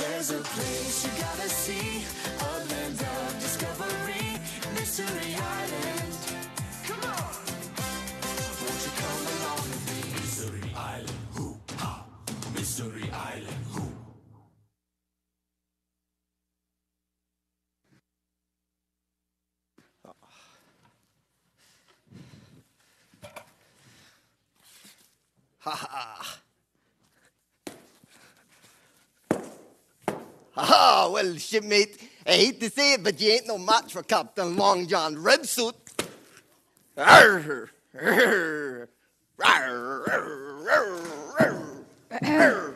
There's a place you gotta see, a land of discovery, Mystery Island. Come on! Won't you come along with me? Mystery Island, hoo-ha! Mystery Island, hoo! Ha-ha! Ha-ha! Well, shipmate, I hate to say it, but you ain't no match for Captain Long John Redsuit. Arr! Arr! Arr! Arr!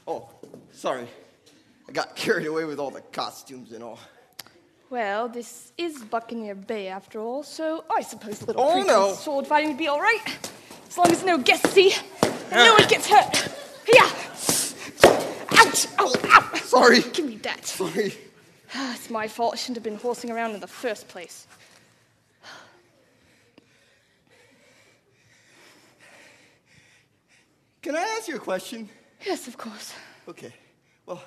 Oh, sorry. I got carried away with all the costumes and all. Well, this is Buccaneer Bay after all, so I suppose a little sword fighting would be all right. As long as no guests see and no one gets hurt. Yeah. Ouch! Ow! Ow! Sorry. Give me that. Sorry. It's my fault. I shouldn't have been horsing around in the first place. Can I ask you a question? Yes, of course. Okay. Well,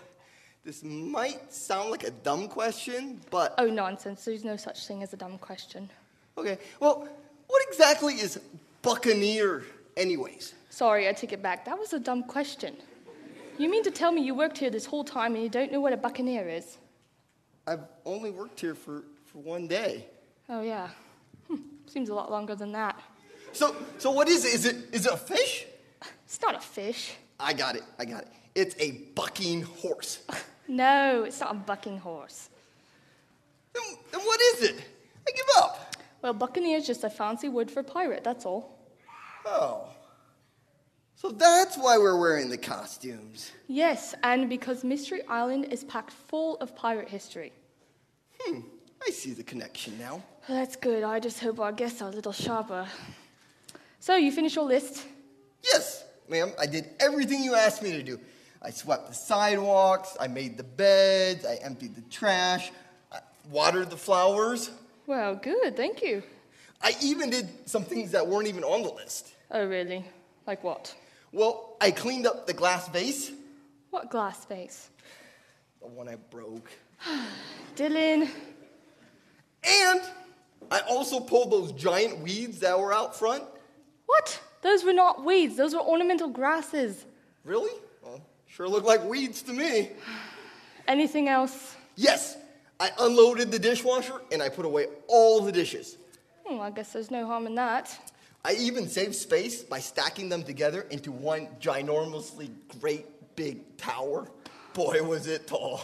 this might sound like a dumb question, but... Oh, nonsense. There's no such thing as a dumb question. Okay. Well, what exactly is Buccaneer, anyways? Sorry, I take it back. That was a dumb question. You mean to tell me you worked here this whole time and you don't know what a buccaneer is? I've only worked here for one day. Oh, yeah. Seems a lot longer than that. So what is it? Is it a fish? It's not a fish. I got it. It's a bucking horse. No, it's not a bucking horse. Then what is it? I give up. Well, buccaneer is just a fancy word for pirate, that's all. Oh. So that's why we're wearing the costumes. Yes, and because Mystery Island is packed full of pirate history. I see the connection now. Well, that's good. I just hope our guests are a little sharper. So, you finished your list? Yes, ma'am. I did everything you asked me to do. I swept the sidewalks, I made the beds, I emptied the trash, I watered the flowers. Well, good, thank you. I even did some things that weren't even on the list. Oh, really? Like what? Well, I cleaned up the glass vase. What glass vase? The one I broke. Dylan. And I also pulled those giant weeds that were out front. What? Those were not weeds. Those were ornamental grasses. Really? Well, sure look like weeds to me. Anything else? Yes. I unloaded the dishwasher and I put away all the dishes. I guess there's no harm in that. I even saved space by stacking them together into one ginormously great big tower. Boy, was it tall.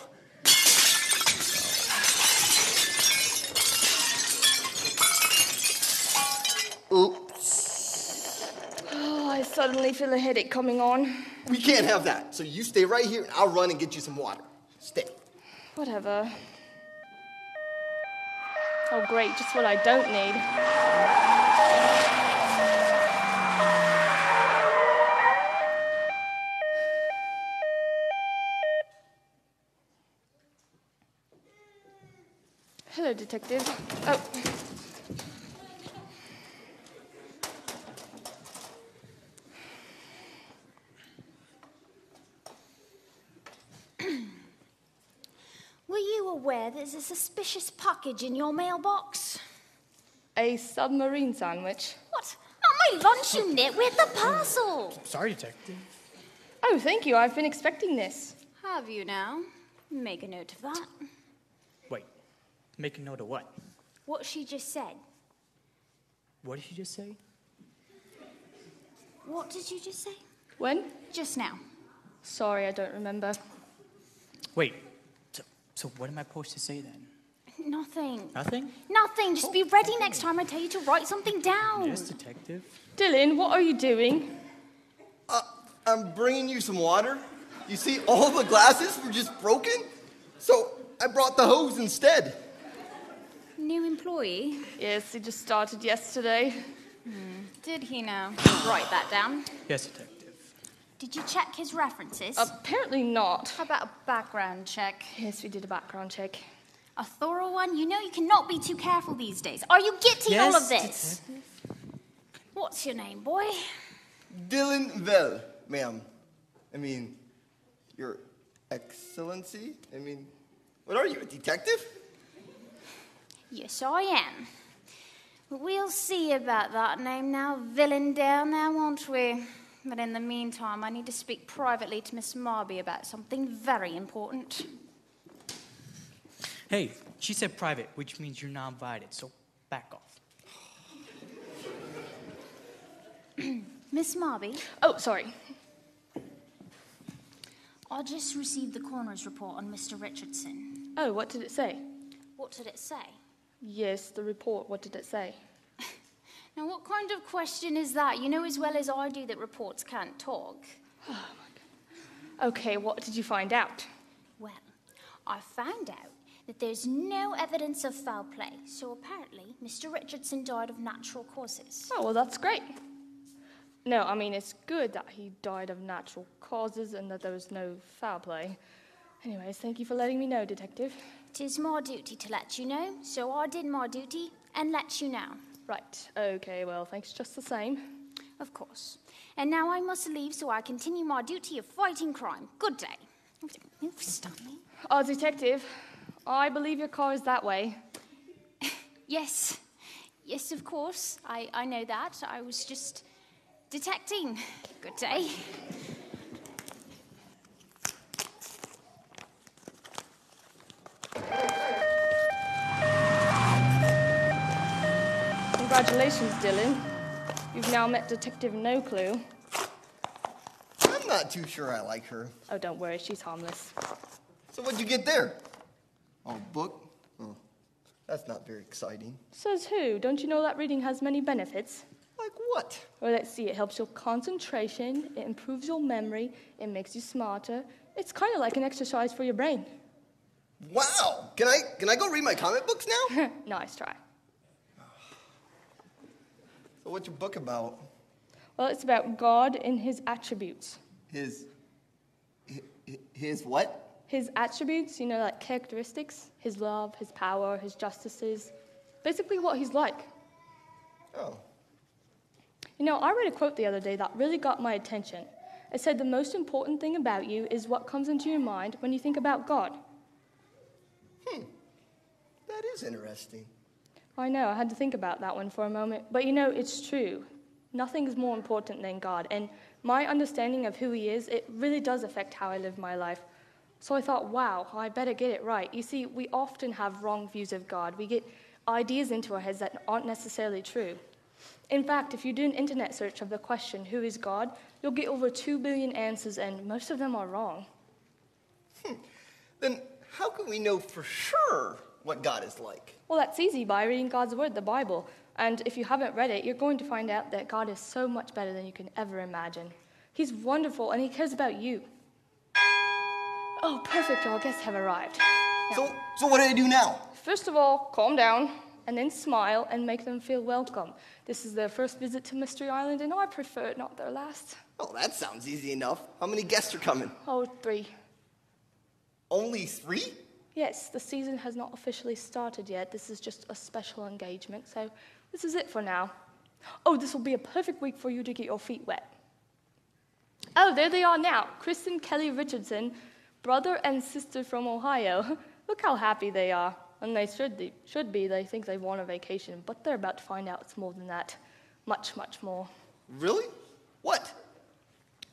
Oops. Oh, I suddenly feel a headache coming on. We can't have that. So you stay right here and I'll run and get you some water. Stay. Whatever. Oh, great. Just what I don't need. Hello, Detective. Oh. Were you aware there's a suspicious package in your mailbox? A submarine sandwich? What? Not my lunch, you nit. Where's the parcel? Sorry, Detective. Oh, thank you. I've been expecting this. Have you now? Make a note of that. Wait, make a note of what? What she just said. What did she just say? What did you just say? When? Just now. Sorry, I don't remember. Wait, so what am I supposed to say then? Nothing. Nothing? Nothing. Just be ready next time I tell you to write something down. Yes, Detective. Dylan, what are you doing? I'm bringing you some water. You see, all the glasses were just broken, so I brought the hose instead. New employee? Yes, he just started yesterday. Did he now? Write that down. Yes, Detective. Did you check his references? Apparently not. How about a background check? Yes, we did a background check. A thorough one? You know you cannot be too careful these days. Are you getting all of this? Detective. What's your name, boy? Dylan Vell, ma'am. I mean, you're Excellency? I mean, what are you, a detective? Yes, I am. But we'll see about that name now, villain down there, won't we? But in the meantime, I need to speak privately to Miss Marby about something very important. Hey, she said private, which means you're not invited, so back off. Miss Marby? Oh, sorry. I just received the coroner's report on Mr. Richardson. Oh, what did it say? What did it say? Yes, the report. What did it say? Now, what kind of question is that? You know as well as I do that reports can't talk. Oh, my God. Okay, what did you find out? Well, I found out that there's no evidence of foul play, so apparently Mr. Richardson died of natural causes. Oh, well, that's great. No, I mean, it's good that he died of natural causes and that there was no foul play. Anyways, thank you for letting me know, Detective. 'Tis my duty to let you know, so I did my duty and let you know. Right, okay, well, thanks just the same. Of course. And now I must leave so I continue my duty of fighting crime. Good day. Move, Stanley. Oh, Detective, I believe your car is that way. Yes. Yes, of course. I know that. I was just detecting. Good day. Congratulations, Dylan. You've now met Detective No Clue. I'm not too sure I like her. Oh, don't worry, she's harmless. So what'd you get there? Oh, book? Oh, that's not very exciting. Says who? Don't you know that reading has many benefits? Like what? Well, let's see, it helps your concentration, it improves your memory, it makes you smarter. It's kind of like an exercise for your brain. Wow! Can I go read my comic books now? Nice try. So what's your book about? Well, it's about God and his attributes. His what? His attributes, you know, like characteristics, his love, his power, his justices, basically what he's like. Oh. You know, I read a quote the other day that really got my attention. It said the most important thing about you is what comes into your mind when you think about God. That is interesting. I know, I had to think about that one for a moment. But you know, it's true. Nothing is more important than God. And my understanding of who he is, it really does affect how I live my life. So I thought, wow, I better get it right. You see, we often have wrong views of God. We get ideas into our heads that aren't necessarily true. In fact, if you do an internet search of the question, who is God, you'll get over 2 billion answers, and most of them are wrong. Then how can we know for sure what God is like? Well, that's easy by reading God's word, the Bible. And if you haven't read it, you're going to find out that God is so much better than you can ever imagine. He's wonderful, and he cares about you. Oh, perfect, our guests have arrived. Now, So what do I do now? first of all, calm down, and then smile and make them feel welcome. This is their first visit to Mystery Island, and I prefer it not their last. Oh, that sounds easy enough. How many guests are coming? Oh, 3. Only 3? Yes, the season has not officially started yet. This is just a special engagement, so this is it for now. Oh, this will be a perfect week for you to get your feet wet. Oh, there they are now. Chris and Kelly Richardson, brother and sister from Ohio. Look how happy they are. And they should be. They think they've won a vacation, but they're about to find out it's more than that. Much, much more. Really? What?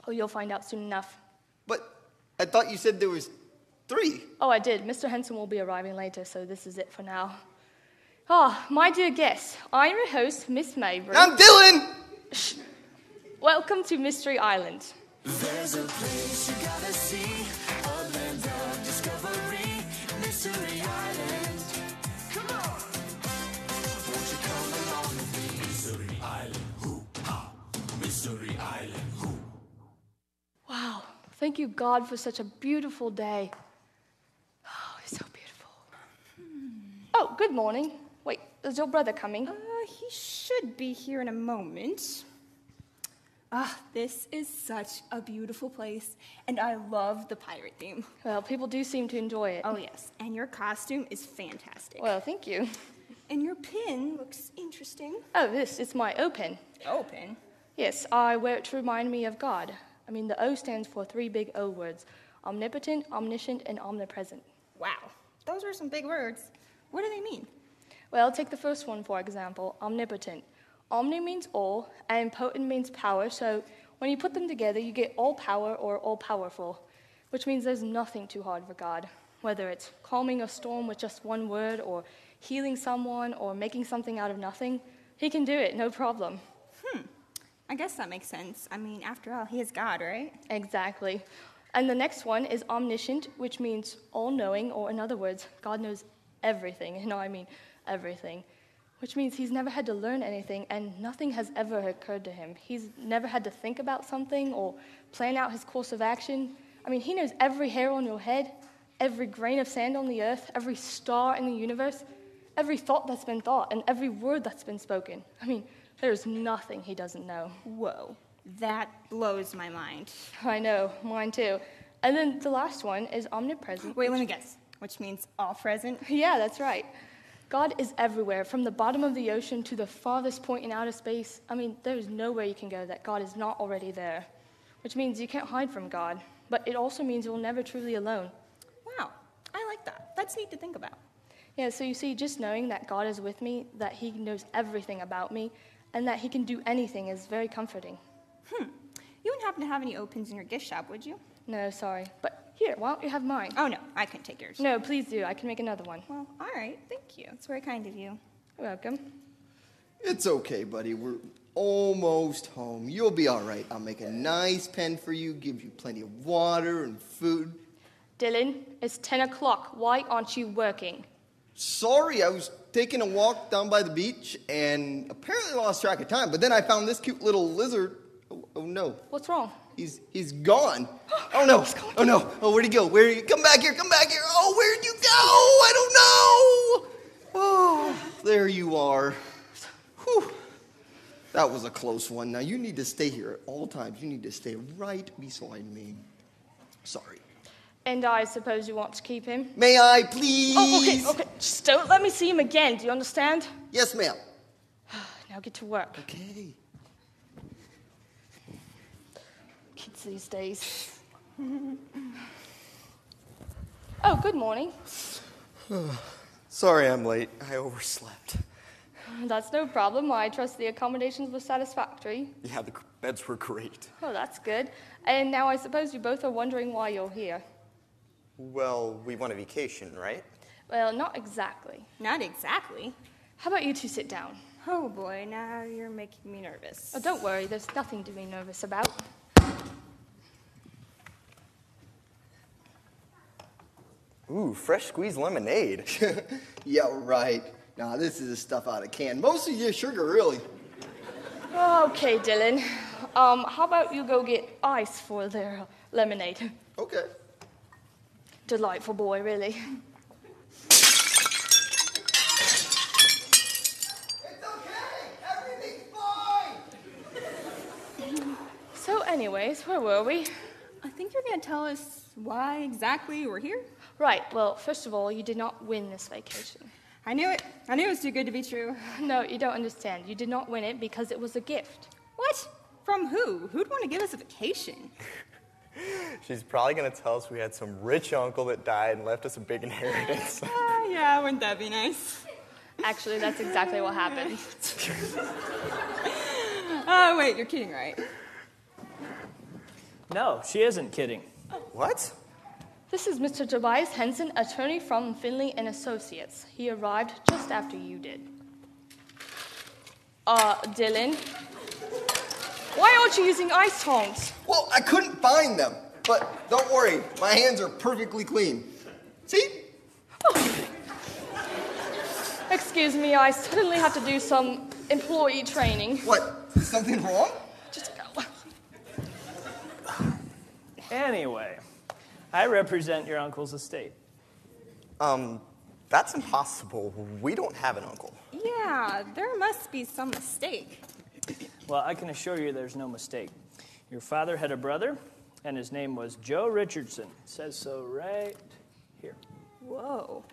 Oh, you'll find out soon enough. But I thought you said there was 3. Oh, I did. Mr. Henson will be arriving later, so this is it for now. Ah, my dear guests, I'm your host, Miss Mabry. I'm Dylan! Shh. Welcome to Mystery Island. There's a place you gotta see, a land of discovery, Mystery Island. Come on! Won't you come along with me? Mystery Island, hoo-ha! Mystery Island, hoo. Wow, thank you, God, for such a beautiful day. Oh, it's so beautiful. Oh, good morning. Wait, is your brother coming? He should be here in a moment. This is such a beautiful place, and I love the pirate theme. Well, people do seem to enjoy it. Oh, yes, and your costume is fantastic. Well, thank you. And your pin looks interesting. Oh, it's my O pin. Oh, pin? Yes, I wear it to remind me of God. I mean, the O stands for 3 big O words. omnipotent, omniscient, and omnipresent. Wow, those are some big words. What do they mean? Well, take the first one, for example, omnipotent. Omni means all, and potent means power, so when you put them together, you get all power or all powerful, which means there's nothing too hard for God. Whether it's calming a storm with just one word, or healing someone, or making something out of nothing, he can do it, no problem. I guess that makes sense. I mean, after all, he is God, right? Exactly. And the next one is omniscient, which means all-knowing, or in other words, God knows everything. You know, I mean everything. Which means he's never had to learn anything, and nothing has ever occurred to him. He's never had to think about something or plan out his course of action. I mean, he knows every hair on your head, every grain of sand on the earth, every star in the universe, every thought that's been thought, and every word that's been spoken. I mean, there's nothing he doesn't know. Whoa, that blows my mind. I know, mine too. And then the last one is omnipresent. Wait, let me guess. Which means all present? Yeah, that's right. God is everywhere, from the bottom of the ocean to the farthest point in outer space. I mean, there's nowhere you can go that God is not already there, which means you can't hide from God. But it also means you're never truly alone. Wow, I like that. That's neat to think about. Yeah, so you see, just knowing that God is with me, that he knows everything about me, and that he can do anything is very comforting. You wouldn't happen to have any opens in your gift shop, would you? No, sorry. But here, why don't you have mine? Oh, no, I couldn't take yours. No, please do. I can make another one. Well, all right, thank you. That's very kind of you. You're welcome. It's okay, buddy. We're almost home. You'll be all right. I'll make a nice pen for you, give you plenty of water and food. Dylan, it's 10 o'clock. Why aren't you working? Sorry, I was taking a walk down by the beach and apparently lost track of time. But then I found this cute little lizard. Oh no. What's wrong? He's gone. Oh no. Oh no. Oh, where'd he go? Where'd he? Come back here. Come back here. Oh, where'd you go? I don't know. Oh, there you are. Whew. That was a close one. Now you need to stay here at all times. You need to stay right beside me. Sorry. And I suppose you want to keep him? May I, please? Oh, okay. Just don't let me see him again. Do you understand? Yes, ma'am. Now get to work. Okay. Kids these days. Oh, good morning. Sorry I'm late. I overslept. That's no problem. I trust the accommodations were satisfactory. Yeah, the beds were great. Oh, that's good. And now I suppose you both are wondering why you're here. Well, we want a vacation, right? Well, not exactly. Not exactly. How about you two sit down? Oh, boy, now you're making me nervous. Oh, don't worry. There's nothing to be nervous about. Ooh, fresh squeezed lemonade. Yeah, right. Nah, this is the stuff out of can. Most of your sugar, really. Okay, Dylan. How about you go get ice for their lemonade? Okay. Delightful boy, really. It's okay. Everything's fine. So anyways, where were we? I think you're going to tell us why exactly we're here? Right, well, first of all, you did not win this vacation. I knew it. I knew it was too good to be true. No, you don't understand. You did not win it because it was a gift. What? From who? Who'd want to give us a vacation? She's probably going to tell us we had some rich uncle that died and left us a big inheritance. Yeah, wouldn't that be nice? Actually, that's exactly what happened. Oh, wait, you're kidding, right? No, she isn't kidding. What? This is Mr. Tobias Henson, attorney from Finley and Associates. He arrived just after you did. Dylan, why aren't you using ice tongs? Well, I couldn't find them. But don't worry, my hands are perfectly clean. See? Excuse me, I suddenly have to do some employee training. What? Is something wrong? Just go. Anyway, I represent your uncle's estate. That's impossible. We don't have an uncle. Yeah, there must be some mistake. Well, I can assure you there's no mistake. Your father had a brother, and his name was Joe Richardson. It says so right here. Whoa,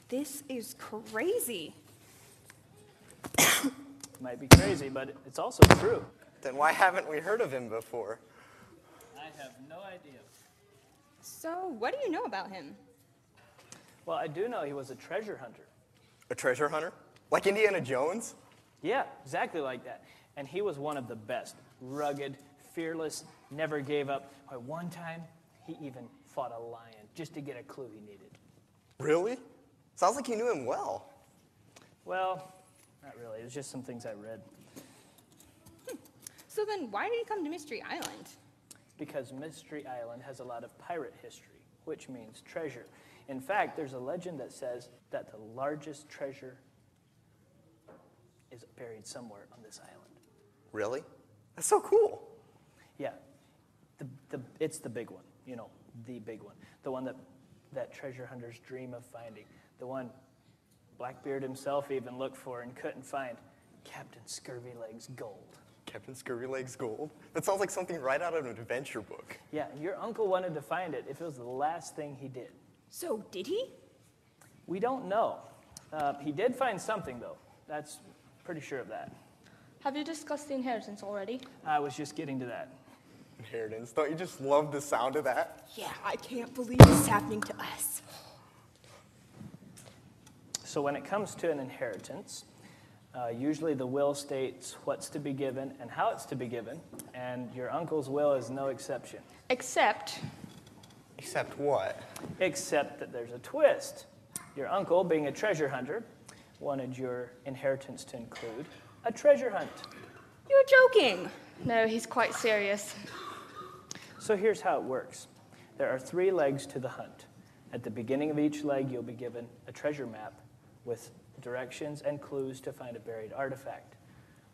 this is crazy. Might be crazy, but it's also true. Then why haven't we heard of him before? I have no idea. So, what do you know about him? Well, I do know he was a treasure hunter. A treasure hunter? Like Indiana Jones? Yeah, exactly like that. And he was one of the best. Rugged, fearless, never gave up. At one time, he even fought a lion just to get a clue he needed. Really? Sounds like you knew him well. Well, not really. It was just some things I read. So then, why did he come to Mystery Island? Because Mystery Island has a lot of pirate history, which means treasure. In fact, there's a legend that says that the largest treasure is buried somewhere on this island. Really? That's so cool. Yeah, it's the big one, the big one. The one that treasure hunters dream of finding. The one Blackbeard himself even looked for and couldn't find. Captain Scurvyleg's gold. Captain Scurvyleg's gold? That sounds like something right out of an adventure book. Yeah, your uncle wanted to find it if it was the last thing he did. So, did he? We don't know. He did find something, though. That's pretty sure of that. Have you discussed the inheritance already? I was just getting to that. Inheritance. Don't you just love the sound of that? Yeah, I can't believe this is happening to us. So when it comes to an inheritance, usually the will states what's to be given and how it's to be given, and your uncle's will is no exception. Except what? Except that there's a twist. Your uncle, being a treasure hunter, wanted your inheritance to include a treasure hunt. You're joking. no, he's quite serious. So here's how it works. There are 3 legs to the hunt. At the beginning of each leg, you'll be given a treasure map with directions and clues to find a buried artifact.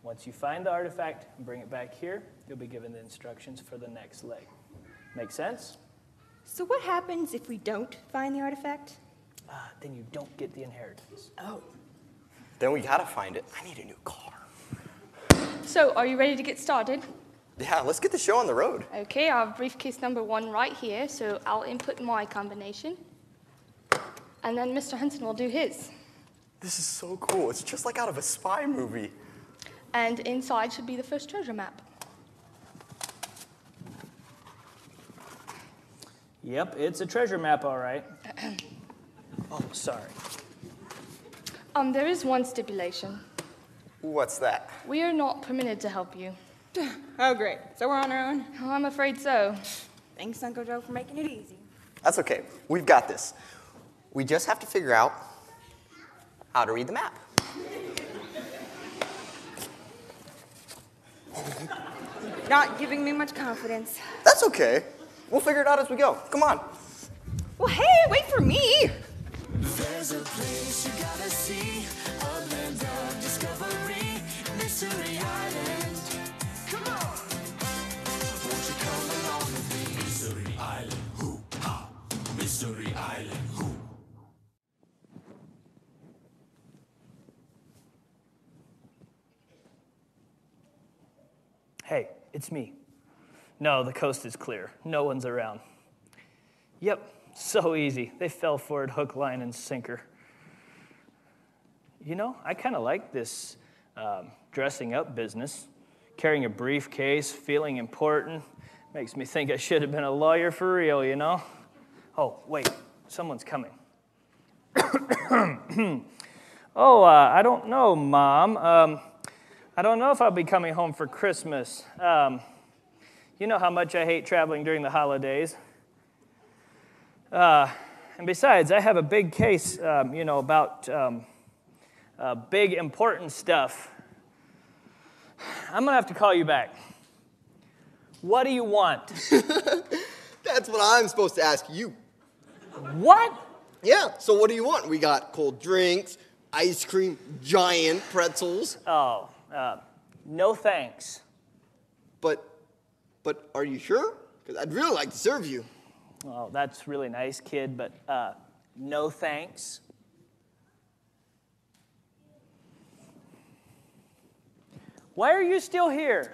Once you find the artifact and bring it back here, you'll be given the instructions for the next leg. Make sense? So what happens if we don't find the artifact? Then you don't get the inheritance. Oh. Then we gotta find it. I need a new car. So, are you ready to get started? Yeah, let's get the show on the road. Okay, I have briefcase number 1 right here, so I'll input my combination. And then Mr. Henson will do his. This is so cool. It's just like out of a spy movie. And inside should be the first treasure map. Yep, it's a treasure map, all right. Oh, sorry. There is one stipulation. What's that? We are not permitted to help you. Oh, great. So we're on our own? Oh, I'm afraid so. Thanks, Uncle Joe, for making it easy. That's okay. We've got this. We just have to figure out how to read the map. Not giving me much confidence. That's okay. We'll figure it out as we go. Come on. Well, hey, wait for me. There's a place you gotta see, a land of discovery, Mystery Island. Come on! Won't you come along with me? Mystery Island, hoo-ha! Mystery Island, hoo. Hey, it's me. No, the coast is clear. No one's around. Yep, so easy. They fell for it hook, line, and sinker. You know, I kind of like this dressing up business. Carrying a briefcase, feeling important, makes me think I should have been a lawyer for real, you know? Oh, wait, someone's coming. I don't know, Mom. I don't know if I'll be coming home for Christmas. You know how much I hate traveling during the holidays. And besides, I have a big case, about big, important stuff. I'm going to have to call you back. What do you want? That's what I'm supposed to ask you. What? Yeah, so what do you want? We got cold drinks, ice cream, giant pretzels. Oh, no thanks. But are you sure? Because I'd really like to serve you. Oh, that's really nice, kid, but no thanks. Why are you still here?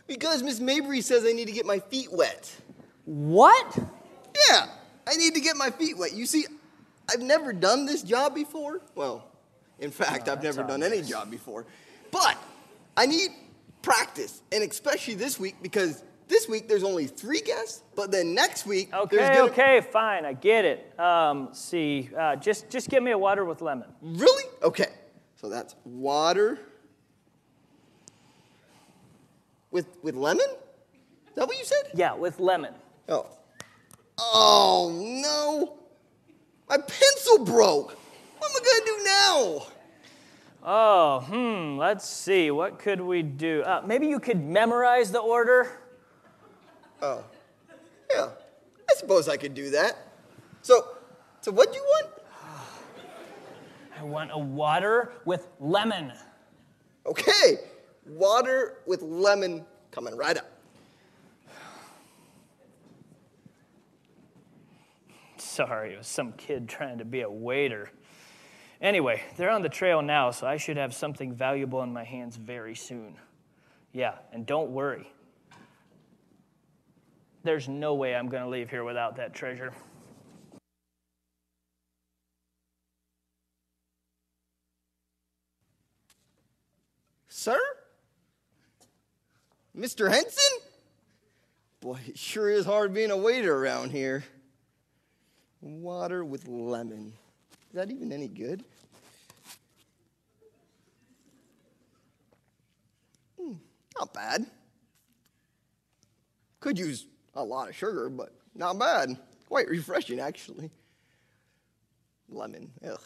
Because Miss Mabry says I need to get my feet wet. What? Yeah, I need to get my feet wet. You see, I've never done this job before. Well, in fact, I've never done any job before. But I need practice, and especially this week because this week there's only 3 guests, but then next week Okay, fine, I get it. See, just get me a water with lemon. Really? Okay. So that's water with lemon? Is that what you said? Yeah, with lemon. Oh. Oh, no. My pencil broke. What am I going to do now? Oh, let's see. What could we do? Maybe you could memorize the order? Oh. Yeah. I suppose I could do that. So what do you want? I want a water with lemon. Okay. Water with lemon coming right up. Sorry, it was some kid trying to be a waiter. Anyway, they're on the trail now, so I should have something valuable in my hands very soon. Yeah, and don't worry. There's no way I'm going to leave here without that treasure. Sir? Mr. Henson? Boy, it sure is hard being a waiter around here. Water with lemon. Is that even any good? Not bad. Could use a lot of sugar, but not bad. Quite refreshing, actually. Lemon. Ugh.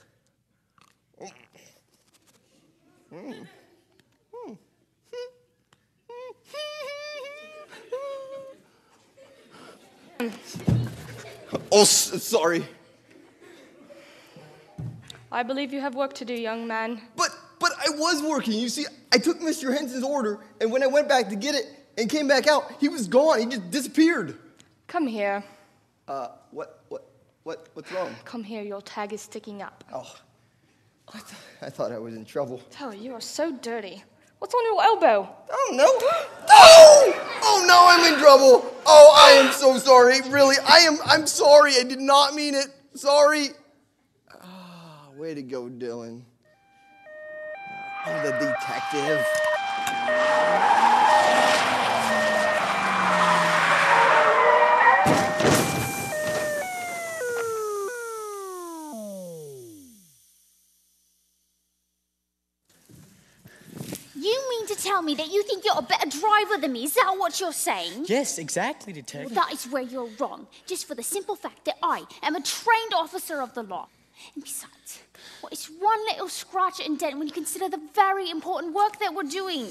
Oh, sorry. I believe you have work to do, young man. But I was working. You see, I took Mr. Henson's order, and when I went back to get it and came back out, he was gone. He just disappeared. Come here. What's wrong? Come here, your tag is sticking up. Oh, I thought I was in trouble. Oh, you are so dirty. What's on your elbow? Oh, no. Oh, no, I'm in trouble. Oh, I am so sorry. Really, I'm sorry. I did not mean it. Sorry. Way to go, Dylan. I'm the detective. You mean to tell me that you think you're a better driver than me? Is that what you're saying? Yes, exactly, Detective. Well, that is where you're wrong, just for the simple fact that I am a trained officer of the law. And besides, what is one little scratch and dent when you consider the very important work that we're doing?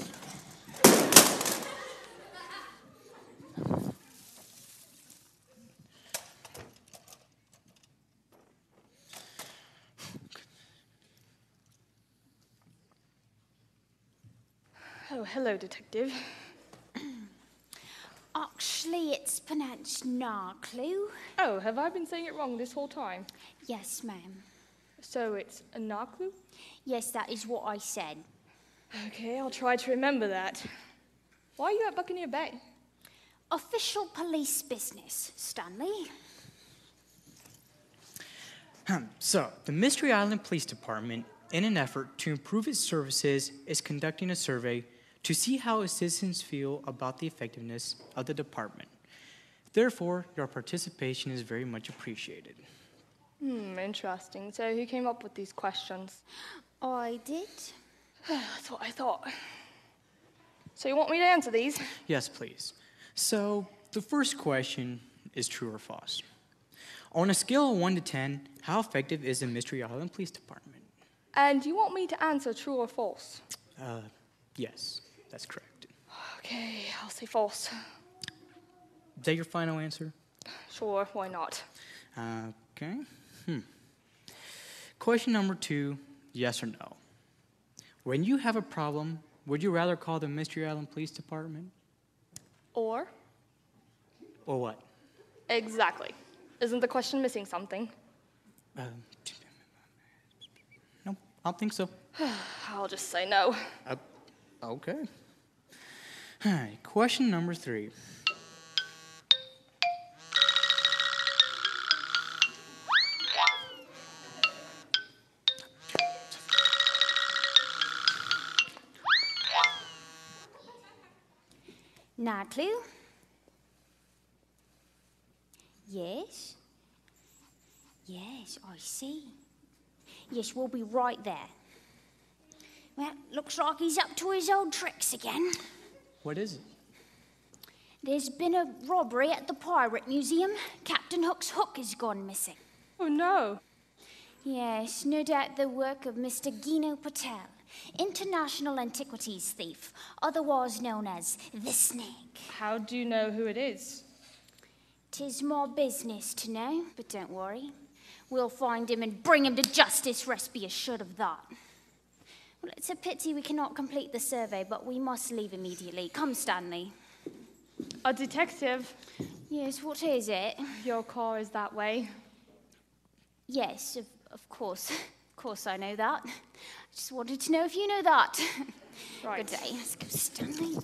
Oh, hello, detective. Actually, it's pronounced Narclu. Oh, have I been saying it wrong this whole time? Yes, ma'am. So it's a Naklu? Yes, that is what I said. Okay, I'll try to remember that. Why are you at Buccaneer Bay? Official police business, Stanley. So, the Mystery Island Police Department, in an effort to improve its services, is conducting a survey to see how its citizens feel about the effectiveness of the department. Therefore, your participation is very much appreciated. Interesting. So who came up with these questions? I did. That's what I thought. So you want me to answer these? Yes, please. So, the first question is true or false. On a scale of 1 to 10, how effective is the Mystery Island Police Department? And you want me to answer true or false? Yes, that's correct. Okay, I'll say false. Is that your final answer? Sure, why not? Okay. Question number 2, yes or no. When you have a problem, would you rather call the Mystery Island Police Department? Or? Or what? Exactly. Isn't the question missing something? No, I don't think so. I'll just say no. Okay. All right, question number 3. Narclu, Yes? Yes, I see. Yes, we'll be right there. Well, looks like he's up to his old tricks again. What is it? There's been a robbery at the Pirate Museum. Captain Hook's hook has gone missing. Oh, no. Yes, no doubt the work of Mr. Gino Patel, international antiquities thief, otherwise known as the Snake. How do you know who it is? 'Tis my business to know, but don't worry. We'll find him and bring him to justice, rest be assured of that. Well, it's a pity we cannot complete the survey, but we must leave immediately. Come, Stanley. A detective. Yes, what is it? Your car is that way. Yes, of course. Of course I know that. I just wanted to know if you know that. Right. Good day. Let's go, Stanley.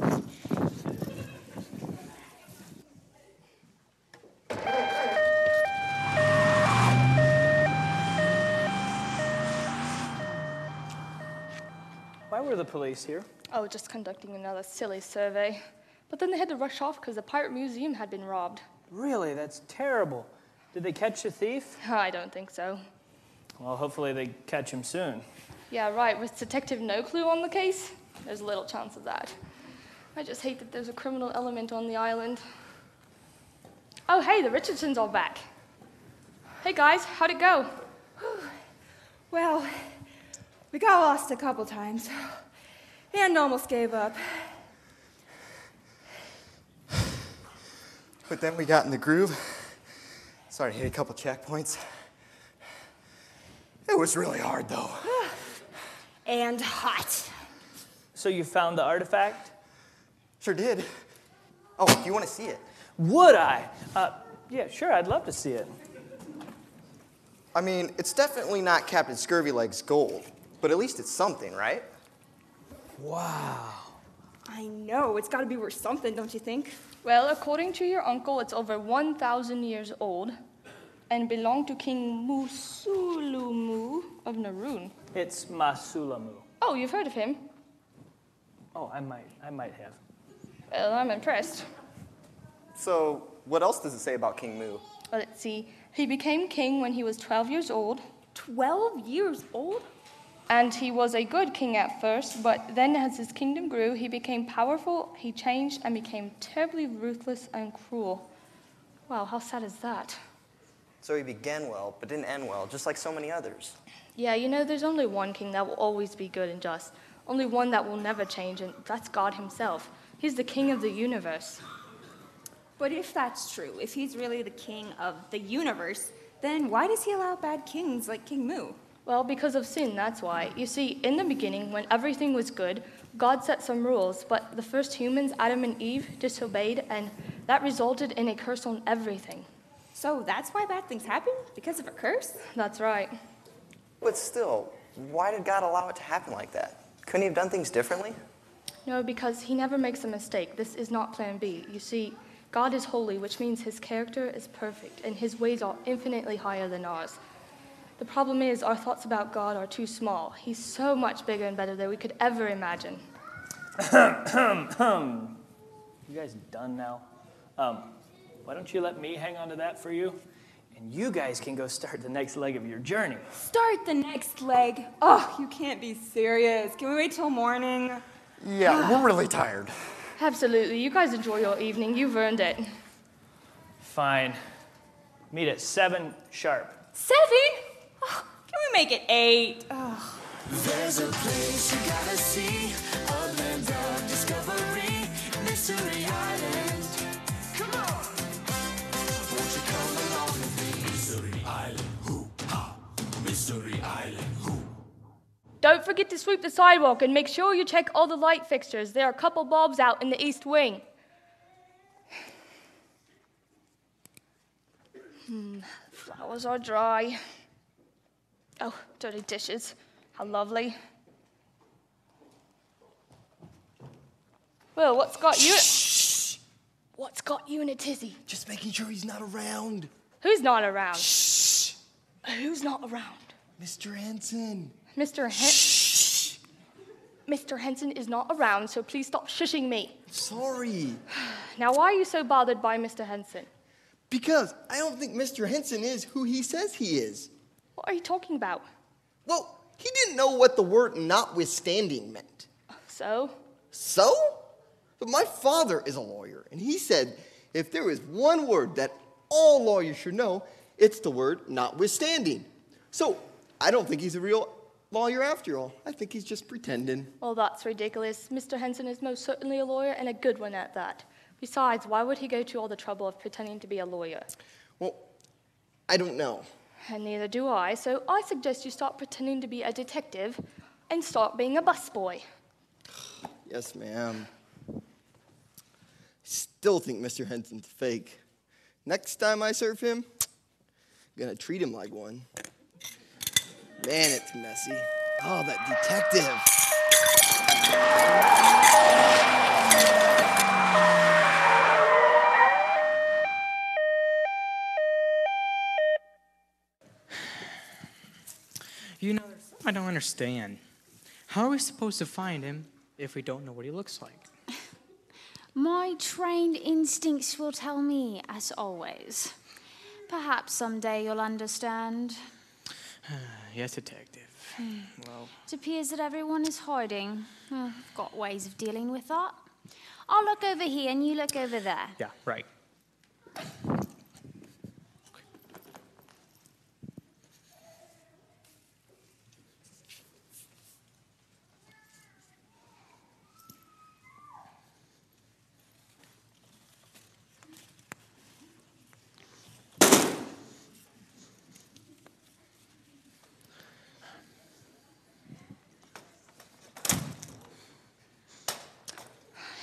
Why were the police here? Oh, just conducting another silly survey. But then they had to rush off because the Pirate Museum had been robbed. Really? That's terrible. Did they catch the thief? I don't think so. Well, hopefully they catch him soon. Yeah, right. With Detective No Clue on the case, there's little chance of that. I just hate that there's a criminal element on the island. Oh, hey, the Richardsons are back. Hey, guys, how'd it go? Well, we got lost a couple times and almost gave up. But then we got in the groove. Started hitting a couple checkpoints. It was really hard, though. And hot. So you found the artifact? Sure did. Oh, do you want to see it? Would I? Yeah, sure, I'd love to see it. I mean, it's definitely not Captain Scurvyleg's gold, but at least it's something, right? Wow. I know, it's gotta be worth something, don't you think? Well, according to your uncle, it's over 1,000 years old and belonged to King Musulumu of Naroon. It's Masulamu. Oh, you've heard of him? Oh, I might have. Well, I'm impressed. So, what else does it say about King Mu? Well, let's see. He became king when he was 12 years old. 12 years old? And he was a good king at first, but then as his kingdom grew, he became powerful, he changed, and became terribly ruthless and cruel. Wow, how sad is that? So he began well, but didn't end well, just like so many others. Yeah, you know, there's only one king that will always be good and just. Only one that will never change, and that's God himself. He's the king of the universe. But if that's true, if he's really the king of the universe, then why does he allow bad kings like King Mu? Well, because of sin, that's why. You see, in the beginning, when everything was good, God set some rules, but the first humans, Adam and Eve, disobeyed, and that resulted in a curse on everything. So that's why bad things happen? Because of a curse? That's right. But still, why did God allow it to happen like that? Couldn't he have done things differently? No, because he never makes a mistake. This is not plan B. You see, God is holy, which means his character is perfect, and his ways are infinitely higher than ours. The problem is, our thoughts about God are too small. He's so much bigger and better than we could ever imagine. You guys done now? Why don't you let me hang on to that for you? And you guys can go start the next leg of your journey. Start the next leg? Oh, you can't be serious. Can we wait till morning? Yeah, we're really tired. Absolutely. You guys enjoy your evening. You've earned it. Fine. Meet at 7 sharp. 7? Oh, can we make it 8? Oh. There's a place you gotta see, a land of discovery, Mystery Island. Come on! Won't you come along with me? Mystery Island, hoo-ha! Mystery Island, hoo. Don't forget to sweep the sidewalk and make sure you check all the light fixtures. There are a couple bulbs out in the east wing. Flowers are dry. Oh, dirty dishes. How lovely. Well, what's got you? Shh. What's got you in a tizzy? Just making sure he's not around. Who's not around? Shh. Who's not around? Mr. Henson. Mr. Henson is not around, so please stop shushing me. Sorry. Now, why are you so bothered by Mr. Henson? Because I don't think Mr. Henson is who he says he is. What are you talking about? Well, he didn't know what the word notwithstanding meant. So? So? But my father is a lawyer, and he said if there is one word that all lawyers should know, it's the word notwithstanding. So, I don't think he's a real lawyer after all. I think he's just pretending. Well, that's ridiculous. Mr. Henson is most certainly a lawyer, and a good one at that. Besides, why would he go to all the trouble of pretending to be a lawyer? Well, I don't know. And neither do I, so I suggest you start pretending to be a detective and start being a busboy. Yes, ma'am. I still think Mr. Henson's fake. Next time I serve him, I'm gonna treat him like one. Man, it's messy. Oh, that detective. You know, there's something I don't understand. How are we supposed to find him if we don't know what he looks like? My trained instincts will tell me, as always. Perhaps someday you'll understand. Yes, detective. Well, It appears that everyone is hiding. I've got ways of dealing with that. I'll look over here and you look over there. yeah, right.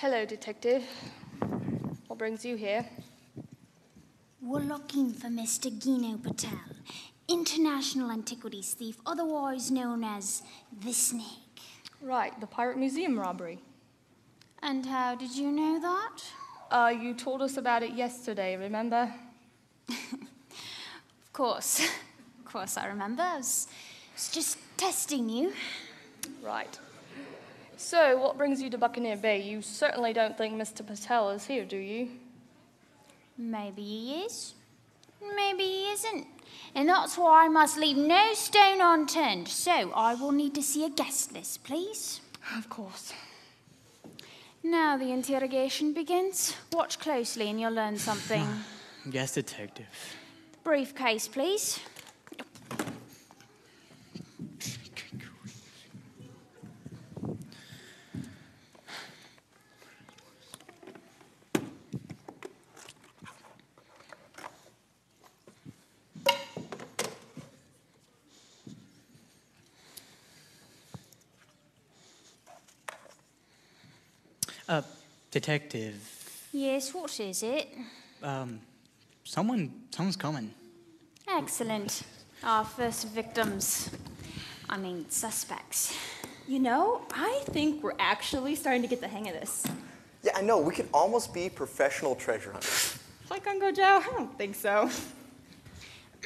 Hello, detective. What brings you here? We're looking for Mr. Gino Patel, international antiquities thief, otherwise known as the Snake. Right, the Pirate Museum robbery. And how did you know that? You told us about it yesterday, remember? Of course. Of course I remember. I was just testing you. Right. So, what brings you to Buccaneer Bay? You certainly don't think Mr. Patel is here, do you? Maybe he is. Maybe he isn't. And that's why I must leave no stone unturned. So, I will need to see a guest list, please. Of course. Now the interrogation begins. Watch closely and you'll learn something. Yes, detective. Briefcase, please. Detective. Yes, what is it? Someone's coming. Excellent. Our first victims. I mean, suspects. You know, I think we're actually starting to get the hang of this. Yeah, I know. We could almost be professional treasure hunters. Like Uncle Joe? I don't think so.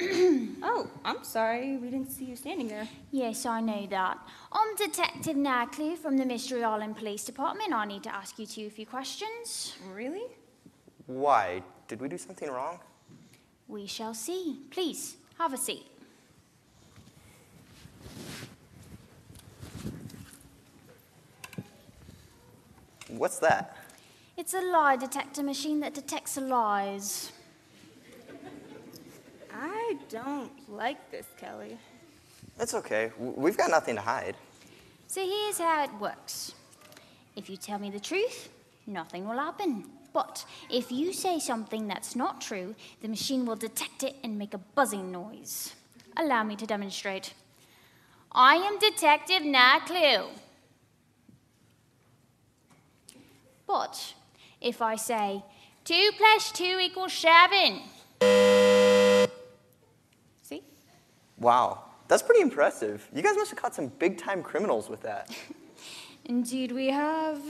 Oh, I'm sorry. We didn't see you standing there. Yes, I know that. I'm Detective Nackley from the Mystery Island Police Department. I need to ask you a few questions. Really? Why? Did we do something wrong? We shall see. Please, have a seat. What's that? It's a lie detector machine that detects lies. I don't like this, Kelly. That's okay. We've got nothing to hide. So here's how it works. If you tell me the truth, nothing will happen. But if you say something that's not true, the machine will detect it and make a buzzing noise. Allow me to demonstrate. I am Detective Nackley. But if I say 2 + 2 = 7. See? Wow, that's pretty impressive. You guys must have caught some big-time criminals with that. Indeed we have.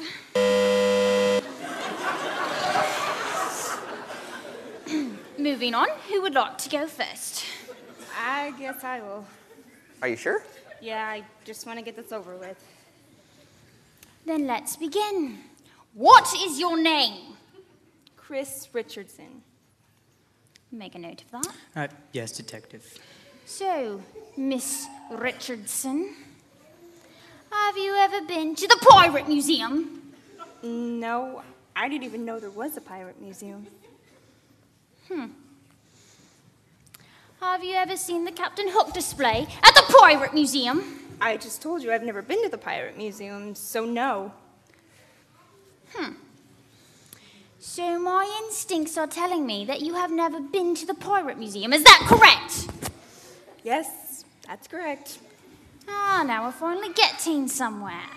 Moving on, who would like to go first? I guess I will. Are you sure? Yeah, I just want to get this over with. Then let's begin. What is your name? Chris Richardson. Make a note of that. Yes, Detective. So, Miss Richardson, have you ever been to the Pirate Museum? No, I didn't even know there was a pirate museum. Have you ever seen the Captain Hook display at the Pirate Museum? I just told you I've never been to the pirate museum, so no. So my instincts are telling me that you have never been to the Pirate Museum. Is that correct? Yes, that's correct. Now we're finally getting somewhere.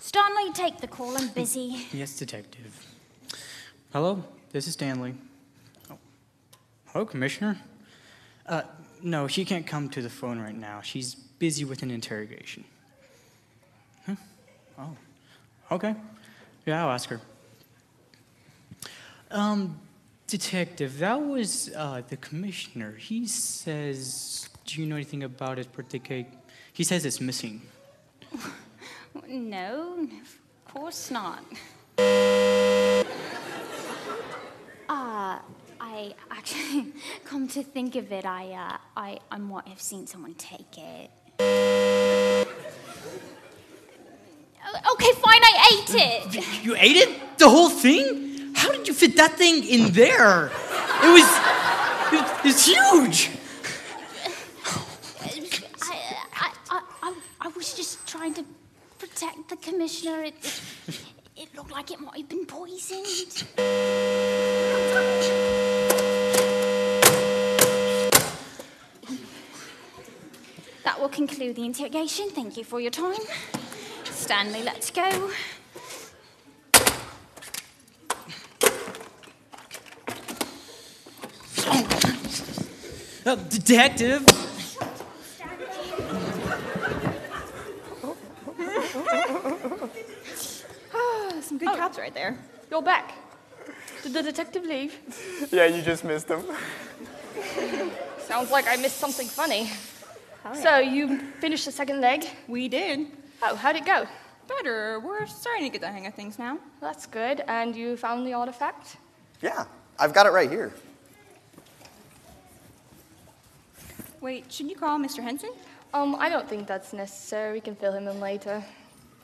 Stanley, take the call. I'm busy. Yes, Detective. Hello, this is Stanley. Oh. Hello, Commissioner. No, she can't come to the phone right now. She's busy with an interrogation. Huh? Oh, okay. Yeah, I'll ask her. Detective, that was the Commissioner. He says, do you know anything about his birthday cake? He says it's missing. No, of course not. I actually, come to think of it, I might have seen someone take it. Okay, fine, I ate it. You ate it? The whole thing? How did you fit that thing in there? It's huge. I was just trying to protect the Commissioner. It looked like it might have been poisoned. That will conclude the interrogation. Thank you for your time. Stanley, let's go. Detective. Some good cops right there. You're back. Did the detective leave? Yeah, you just missed him. Sounds like I missed something funny. Oh, yeah. So you finished the second leg? We did. Oh, how'd it go? Better. We're starting to get the hang of things now. That's good. And you found the artifact? Yeah, I've got it right here. Wait, should you call Mr. Henson? I don't think that's necessary. We can fill him in later.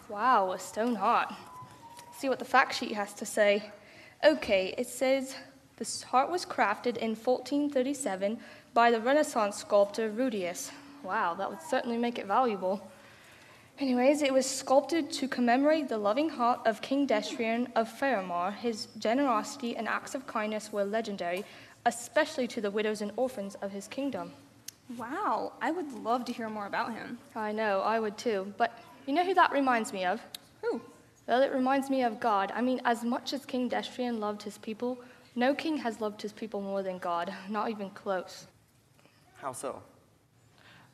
Wow, a stone heart. See what the fact sheet has to say. Okay, it says this heart was crafted in 1437 by the Renaissance sculptor Rudius. Wow, that would certainly make it valuable. Anyways, it was sculpted to commemorate the loving heart of King Destrian of Ferramar. His generosity and acts of kindness were legendary, especially to the widows and orphans of his kingdom. Wow, I would love to hear more about him. I know, I would too. But you know who that reminds me of? Who? Well, it reminds me of God. I mean, as much as King Destrian loved his people, no king has loved his people more than God, not even close. How so?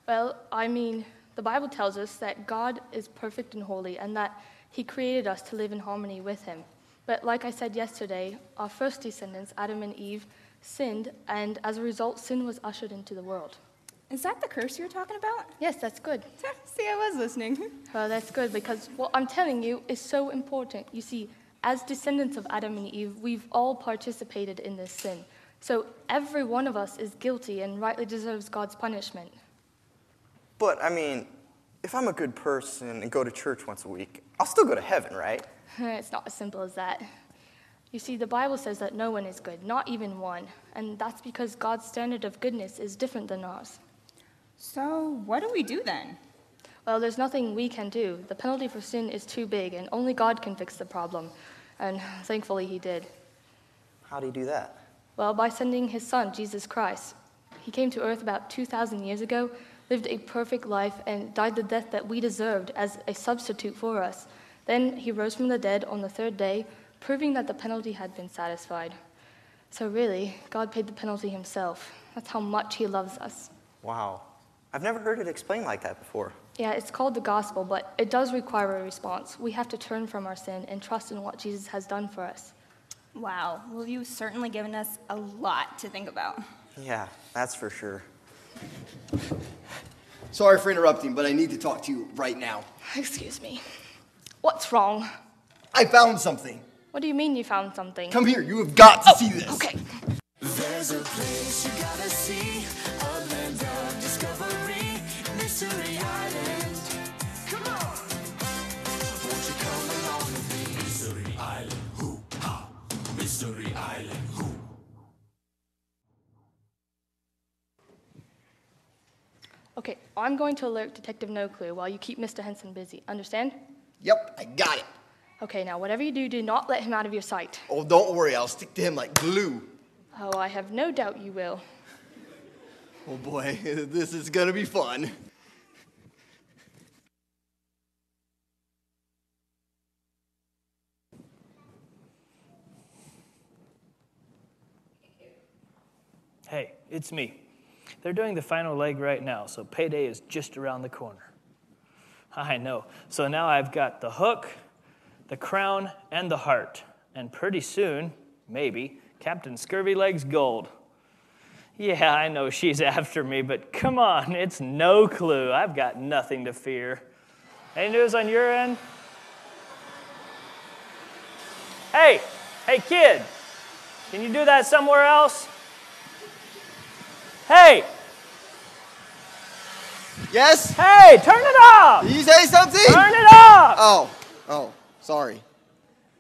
Well, I mean, the Bible tells us that God is perfect and holy and that he created us to live in harmony with him. But like I said yesterday, our first descendants, Adam and Eve, sinned, and as a result, sin was ushered into the world. Is that the curse you were talking about? Yes, that's good. See, I was listening. Well, that's good because what I'm telling you is so important. You see, as descendants of Adam and Eve, we've all participated in this sin. So every one of us is guilty and rightly deserves God's punishment. But, I mean, if I'm a good person and go to church once a week, I'll still go to heaven, right? It's not as simple as that. You see, the Bible says that no one is good, not even one. And that's because God's standard of goodness is different than ours. So, what do we do then? Well, there's nothing we can do. The penalty for sin is too big, and only God can fix the problem. And thankfully, he did. How do you do that? Well, by sending his son, Jesus Christ. He came to earth about 2,000 years ago, lived a perfect life, and died the death that we deserved as a substitute for us. Then he rose from the dead on the third day, proving that the penalty had been satisfied. So really, God paid the penalty himself. That's how much he loves us. Wow. I've never heard it explained like that before. Yeah, it's called the gospel, but it does require a response. We have to turn from our sin and trust in what Jesus has done for us. Wow, well, you've certainly given us a lot to think about. Yeah, that's for sure. Sorry for interrupting, but I need to talk to you right now. Excuse me. What's wrong? I found something. What do you mean you found something? Come here, you have got to see this. Okay. There's a place you gotta see, a land of discovery, Mystery Island. Come on! Won't you come along with me? Mystery Island, hoo-ha! Mystery Island, hoo. Okay, I'm going to alert Detective No Clue while you keep Mr. Henson busy. Understand? Yep, I got it. Okay, now whatever you do, do not let him out of your sight. Oh, don't worry, I'll stick to him like glue. Oh, I have no doubt you will. Oh boy, this is gonna be fun. Hey, it's me. They're doing the final leg right now, so payday is just around the corner. I know. So now I've got the hook, the crown, and the heart. And pretty soon, maybe, Captain Scurvyleg's gold. Yeah, I know she's after me, but come on, it's No Clue. I've got nothing to fear. Any news on your end? Hey, kid, can you do that somewhere else? Hey! Yes? Hey, turn it off! Did you say something? Turn it off! Oh, sorry.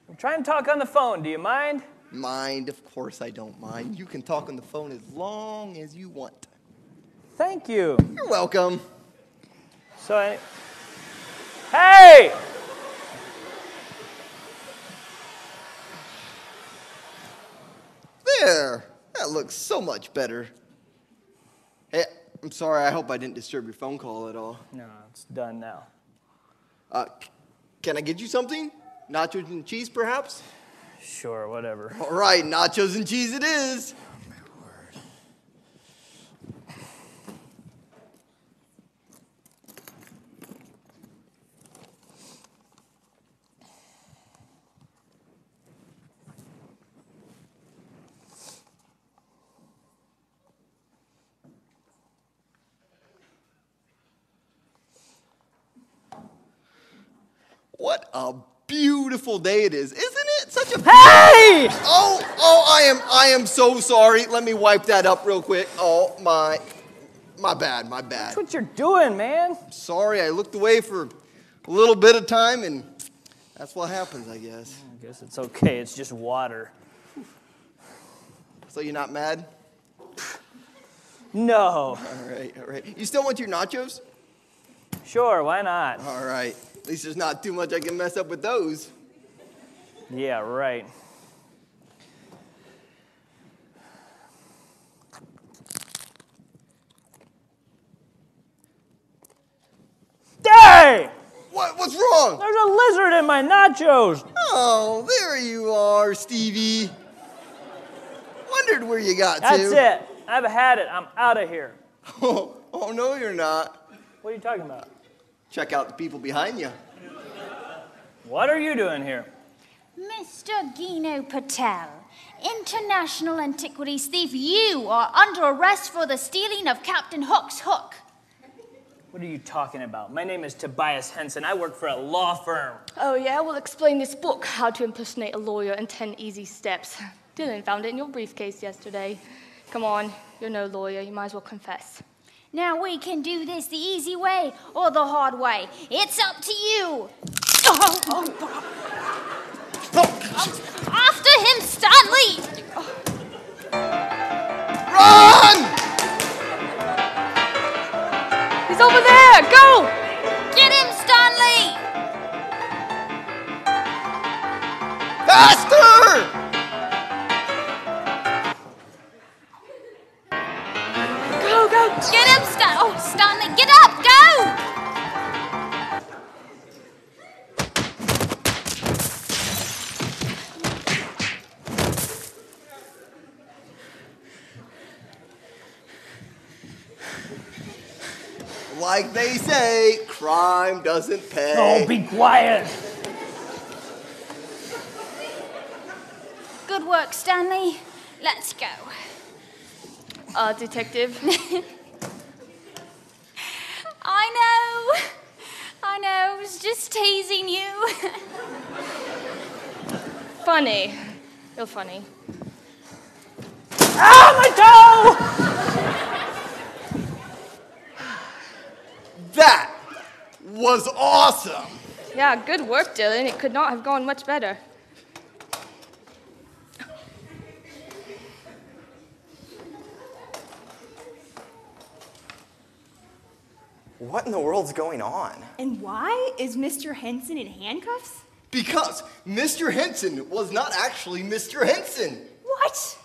I'm trying to talk on the phone. Do you mind? Mind? Of course I don't mind. You can talk on the phone as long as you want. Thank you. You're welcome. Hey! There. That looks so much better. Hey, I'm sorry. I hope I didn't disturb your phone call at all. No, it's done now. Can I get you something? Nachos and cheese, perhaps? Sure, whatever. All right, nachos and cheese it is. Oh, my word. What a beautiful day it is, isn't it? Such a Hey! I am so sorry. Let me wipe that up real quick. Oh, my bad. That's what you're doing, man. Sorry, I looked away for a little bit of time, and that's what happens, I guess. I guess it's okay. It's just water. So you're not mad? No. All right. You still want your nachos? Sure, why not? All right. At least there's not too much I can mess up with those. Yeah, right. Hey! What's wrong? There's a lizard in my nachos. Oh, there you are, Stevie. Wondered where you got to. That's it. I've had it. I'm out of here. Oh, no, you're not. What are you talking about? Check out the people behind you. What are you doing here? Mr. Gino Patel, international antiquities thief, you are under arrest for the stealing of Captain Hook's hook. What are you talking about? My name is Tobias Henson. I work for a law firm. Oh, yeah? We'll explain this book, How to Impersonate a Lawyer in 10 Easy Steps. Dylan found it in your briefcase yesterday. Come on, you're no lawyer. You might as well confess. Now we can do this the easy way or the hard way. It's up to you. After him, Stanley! Run! He's over there! Go! Get him, Stanley! Faster! Go! Get him, Stanley, get up, go! Like they say, crime doesn't pay. Oh, be quiet. Good work, Stanley. Let's go. Detective, I know, I was just teasing you. Funny. Real funny. Ah, my toe! That was awesome. Yeah, good work, Dylan. It could not have gone much better. What in the world's going on? And why is Mr. Henson in handcuffs? Because Mr. Henson was not actually Mr. Henson. What?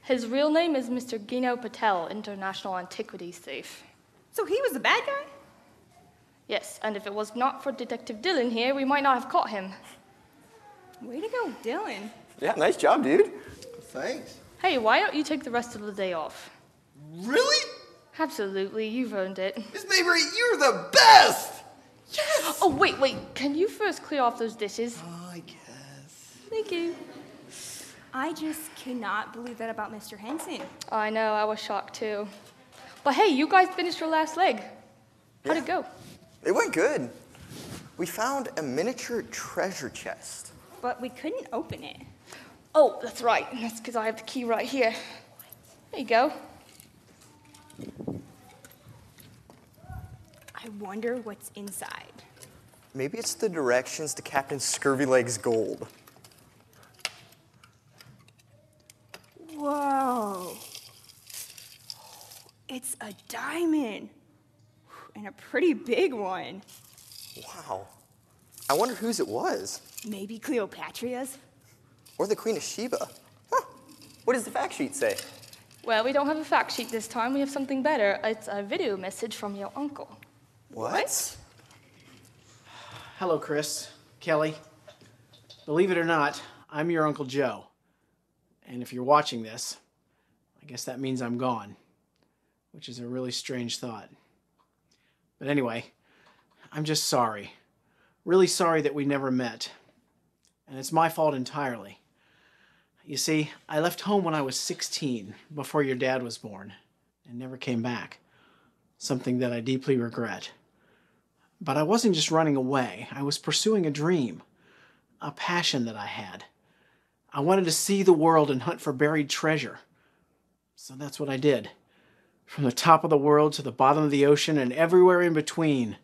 His real name is Mr. Gino Patel, International Antiquities Thief. So he was the bad guy? Yes, and if it was not for Detective Dylan here, we might not have caught him. Way to go, Dylan. Yeah, nice job, dude. Thanks. Hey, why don't you take the rest of the day off? Really? Absolutely, you've earned it. Miss Mayberry, you're the best! Yes! Oh, wait, can you first clear off those dishes? I guess. Thank you. I just cannot believe that about Mr. Henson. I know, I was shocked too. But hey, you guys finished your last leg. How'd it go? It went good. We found a miniature treasure chest. But we couldn't open it. Oh, that's right. That's because I have the key right here. There you go. I wonder what's inside. Maybe it's the directions to Captain Scurvyleg's gold. Whoa. It's a diamond. And a pretty big one. Wow. I wonder whose it was. Maybe Cleopatra's? Or the Queen of Sheba. Huh. What does the fact sheet say? Well, we don't have a fact sheet this time. We have something better. It's a video message from your uncle. What? Hello, Chris. Kelly. Believe it or not, I'm your Uncle Joe. And if you're watching this, I guess that means I'm gone, which is a really strange thought. But anyway, I'm just sorry. Really sorry that we never met. And it's my fault entirely. You see, I left home when I was 16, before your dad was born, and never came back. Something that I deeply regret. But I wasn't just running away. I was pursuing a dream, a passion that I had. I wanted to see the world and hunt for buried treasure. So that's what I did. From the top of the world to the bottom of the ocean and everywhere in between,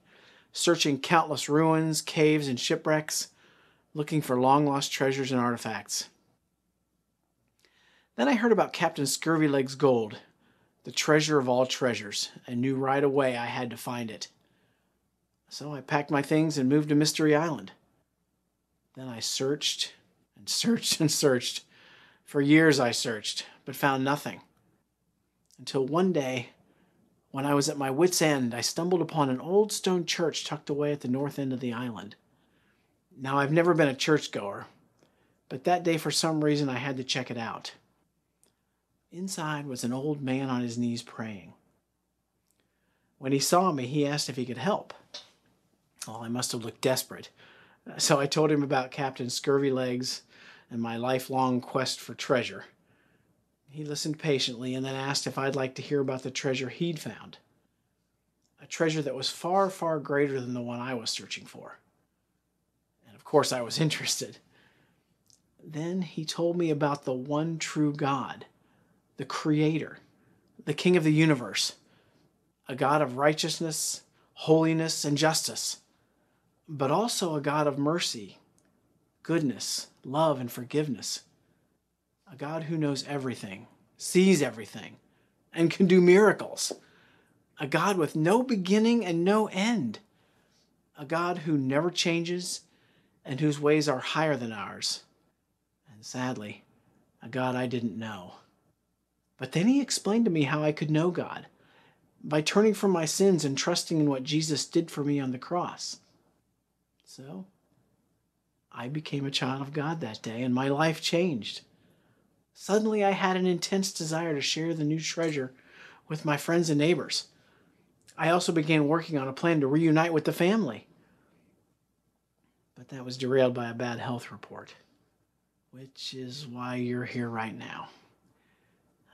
searching countless ruins, caves, and shipwrecks, looking for long-lost treasures and artifacts. Then I heard about Captain Scurvyleg's gold, the treasure of all treasures, and knew right away I had to find it. So I packed my things and moved to Mystery Island. Then I searched and searched and searched. For years I searched, but found nothing. Until one day, when I was at my wit's end, I stumbled upon an old stone church tucked away at the north end of the island. Now, I've never been a churchgoer, but that day for some reason I had to check it out. Inside was an old man on his knees praying. When he saw me, he asked if he could help. Well, I must have looked desperate. So I told him about Captain Scurvylegs and my lifelong quest for treasure. He listened patiently and then asked if I'd like to hear about the treasure he'd found. A treasure that was far, far greater than the one I was searching for. And of course I was interested. Then he told me about the one true God, the Creator, the King of the universe, a God of righteousness, holiness, and justice, but also a God of mercy, goodness, love, and forgiveness. A God who knows everything, sees everything, and can do miracles. A God with no beginning and no end. A God who never changes and whose ways are higher than ours. And sadly, a God I didn't know. But then he explained to me how I could know God, by turning from my sins and trusting in what Jesus did for me on the cross. So, I became a child of God that day, and my life changed. Suddenly, I had an intense desire to share the new treasure with my friends and neighbors. I also began working on a plan to reunite with the family. But that was derailed by a bad health report, which is why you're here right now.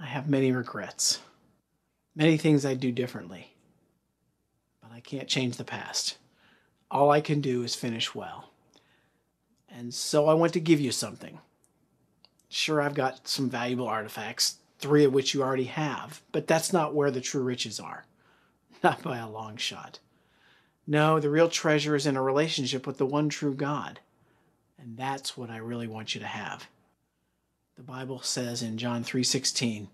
I have many regrets, many things I'd do differently. But I can't change the past. All I can do is finish well. And so I want to give you something. Sure, I've got some valuable artifacts, 3 of which you already have, but that's not where the true riches are. Not by a long shot. No, the real treasure is in a relationship with the one true God. And that's what I really want you to have. The Bible says in John 3:16,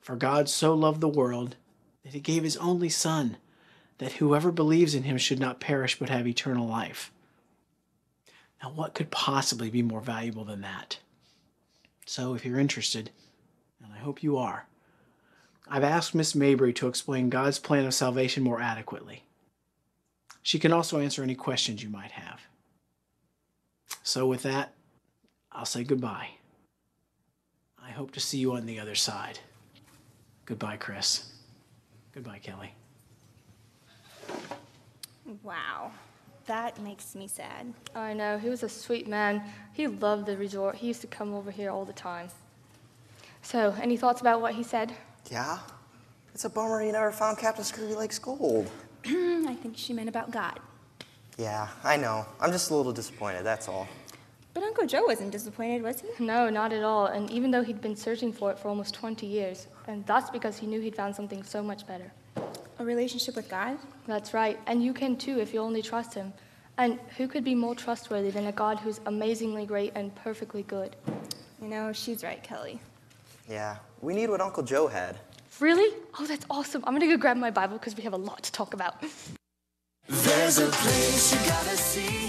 "For God so loved the world that he gave his only Son, that whoever believes in him should not perish but have eternal life." Now, what could possibly be more valuable than that? So, if you're interested, and I hope you are, I've asked Miss Mabry to explain God's plan of salvation more adequately. She can also answer any questions you might have. So with that, I'll say goodbye. I hope to see you on the other side. Goodbye, Chris. Goodbye, Kelly. Wow, that makes me sad. I know, he was a sweet man. He loved the resort. He used to come over here all the time. So, any thoughts about what he said? Yeah? It's a bummer you never found Captain Scurvy Lake's gold. I think she meant about God. Yeah, I know. I'm just a little disappointed, that's all. But Uncle Joe wasn't disappointed, was he? No, not at all. And even though he'd been searching for it for almost 20 years, and that's because he knew he'd found something so much better. A relationship with God? That's right. And you can too if you only trust him. And who could be more trustworthy than a God who's amazingly great and perfectly good? You know, she's right, Kelly. Yeah, we need what Uncle Joe had. Really? Oh, that's awesome. I'm going to go grab my Bible because we have a lot to talk about. There's a place you gotta see.